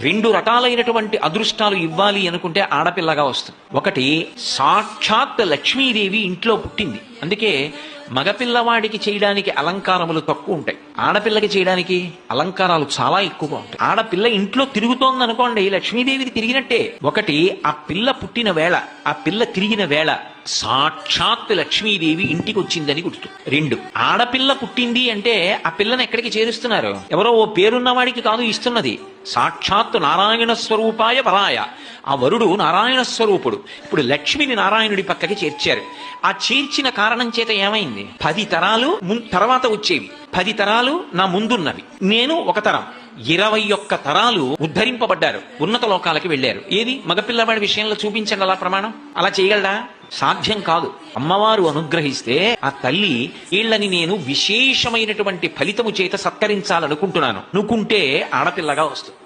రెండు రకాలైనటువంటి అదృష్టాలు ఇవ్వాలి అనుకుంటే ఆడపిల్లగా వస్తుంది. ఒకటి, సాక్షాత్ లక్ష్మీదేవి ఇంట్లో పుట్టింది, అందుకే మగపిల్లవాడికి చేయడానికి అలంకారములు తక్కువ ఉంటాయి, ఆడపిల్లకి చేయడానికి అలంకారాలు చాలా ఎక్కువగా ఉంటాయి. ఆడపిల్ల ఇంట్లో తిరుగుతోంది అనుకోండి, లక్ష్మీదేవిది తిరిగినట్టే. ఒకటి, ఆ పిల్ల పుట్టిన వేళ, ఆ పిల్ల తిరిగిన వేళ సాక్షాత్ లక్ష్మీదేవి ఇంటికి వచ్చిందని గుర్తు. రెండు, ఆడపిల్ల పుట్టింది అంటే ఆ పిల్లని ఎక్కడికి చేరుస్తున్నారు? ఎవరో ఓ పేరున్నవాడికి కాదు ఇస్తున్నది, సాక్షాత్ నారాయణ స్వరూపాయ వరాయ. ఆ వరుడు నారాయణ స్వరూపుడు. ఇప్పుడు లక్ష్మిని నారాయణుడి పక్కకి చేర్చారు. ఆ చేర్చిన కారణం చేత ఏమైంది? 10 తరాలు తర్వాత వచ్చేవి, 10 తరాలు నా ముందున్నవి, నేను ఒక తరం, 21 తరాలు ఉద్ధరింపబడ్డారు, ఉన్నత లోకాలకి వెళ్ళారు. ఏది మగపిల్లవాడి విషయంలో చూపించండి అలా ప్రమాణం. అలా చేయగలడా? సాధ్యం కాదు. అమ్మవారు అనుగ్రహిస్తే ఆ తల్లి వీళ్ళని నేను విశేషమైనటువంటి ఫలితము చేత సత్కరించాలనుకుంటున్నాను అనుకుంటే ఆడపిల్లగా వస్తుంది.